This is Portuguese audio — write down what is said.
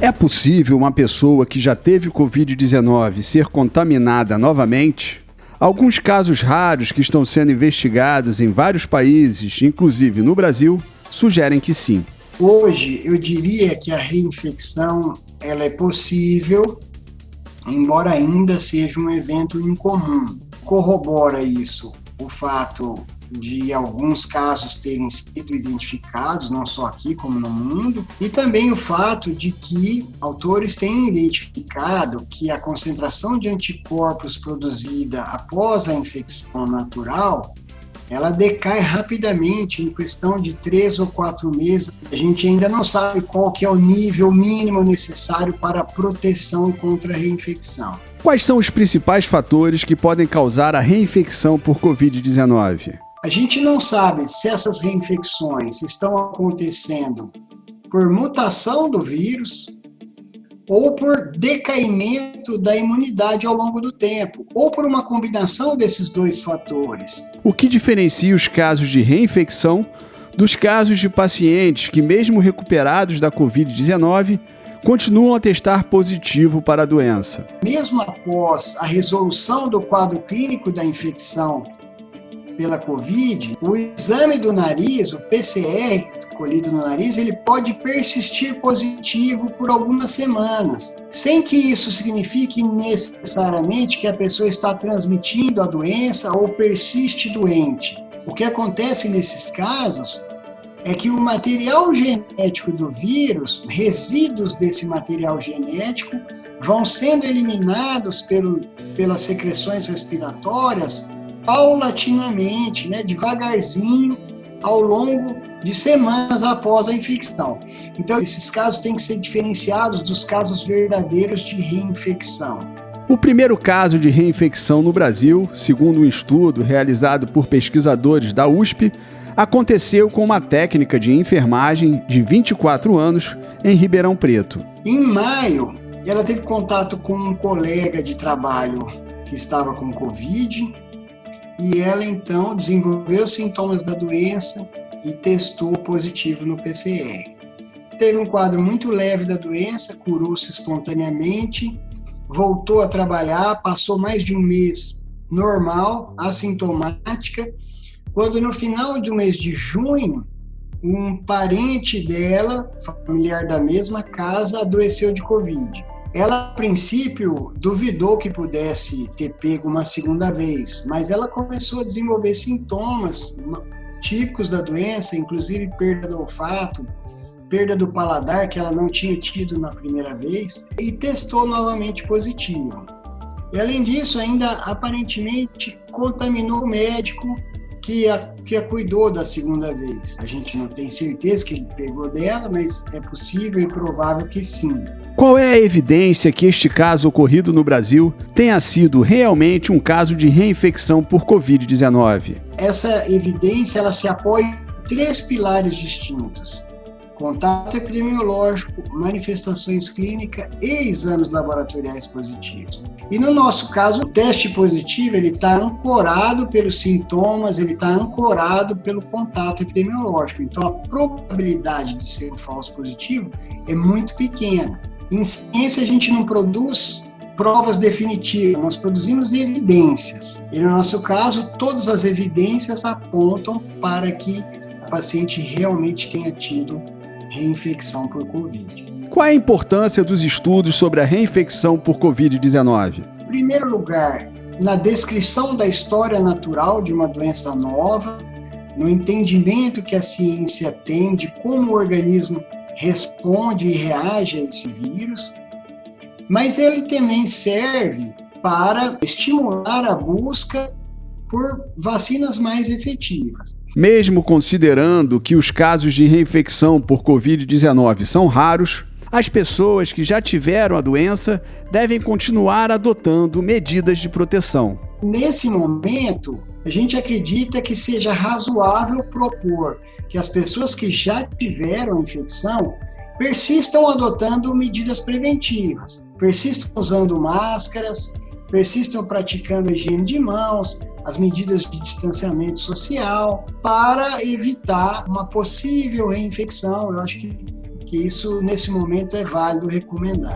É possível uma pessoa que já teve Covid-19 ser contaminada novamente? Alguns casos raros que estão sendo investigados em vários países, inclusive no Brasil, sugerem que sim. Hoje, eu diria que a reinfecção ela é possível, embora ainda seja um evento incomum. Corrobora isso o fato de alguns casos terem sido identificados, não só aqui como no mundo, e também o fato de que autores têm identificado que a concentração de anticorpos produzida após a infecção natural, ela decai rapidamente em questão de 3 ou 4 meses. A gente ainda não sabe qual que é o nível mínimo necessário para a proteção contra a reinfecção. Quais são os principais fatores que podem causar a reinfecção por Covid-19? A gente não sabe se essas reinfecções estão acontecendo por mutação do vírus ou por decaimento da imunidade ao longo do tempo, ou por uma combinação desses dois fatores. O que diferencia os casos de reinfecção dos casos de pacientes que, mesmo recuperados da Covid-19, continuam a testar positivo para a doença? Mesmo após a resolução do quadro clínico da infecção pela Covid, o exame do nariz, o PCR colhido no nariz, ele pode persistir positivo por algumas semanas, sem que isso signifique necessariamente que a pessoa está transmitindo a doença ou persiste doente. O que acontece nesses casos é que o material genético do vírus, resíduos desse material genético, vão sendo eliminados pelas secreções respiratórias paulatinamente, devagarzinho, ao longo de semanas após a infecção. Então, esses casos têm que ser diferenciados dos casos verdadeiros de reinfecção. O primeiro caso de reinfecção no Brasil, segundo um estudo realizado por pesquisadores da USP, aconteceu com uma técnica de enfermagem de 24 anos em Ribeirão Preto. Em maio, ela teve contato com um colega de trabalho que estava com Covid, e ela, então, desenvolveu sintomas da doença e testou positivo no PCR. Teve um quadro muito leve da doença, curou-se espontaneamente, voltou a trabalhar, passou mais de um mês normal, assintomática, quando no final do mês de junho, um parente dela, familiar da mesma casa, adoeceu de Covid. Ela, a princípio, duvidou que pudesse ter pego uma segunda vez, mas ela começou a desenvolver sintomas típicos da doença, inclusive perda do olfato, perda do paladar, que ela não tinha tido na primeira vez, e testou novamente positivo. E, além disso, ainda aparentemente contaminou o médico que a cuidou da segunda vez. A gente não tem certeza que ele pegou dela, mas é possível e provável que sim. Qual é a evidência que este caso ocorrido no Brasil tenha sido realmente um caso de reinfecção por Covid-19? Essa evidência ela se apoia em 3 pilares distintos: contato epidemiológico, manifestações clínicas e exames laboratoriais positivos. E no nosso caso, o teste positivo ele está ancorado pelos sintomas, ele está ancorado pelo contato epidemiológico. Então, a probabilidade de ser um falso positivo é muito pequena. Em ciência, a gente não produz provas definitivas, nós produzimos evidências. E no nosso caso, todas as evidências apontam para que o paciente realmente tenha tido reinfecção por Covid. Qual é a importância dos estudos sobre a reinfecção por Covid-19? Em primeiro lugar, na descrição da história natural de uma doença nova, no entendimento que a ciência tem de como o organismo responde e reage a esse vírus, mas ele também serve para estimular a busca por vacinas mais efetivas. Mesmo considerando que os casos de reinfecção por Covid-19 são raros, as pessoas que já tiveram a doença devem continuar adotando medidas de proteção. Nesse momento, a gente acredita que seja razoável propor que as pessoas que já tiveram a infecção persistam adotando medidas preventivas, persistam usando máscaras, persistam praticando a higiene de mãos, as medidas de distanciamento social, para evitar uma possível reinfecção. Eu acho que que isso, nesse momento, é válido recomendar.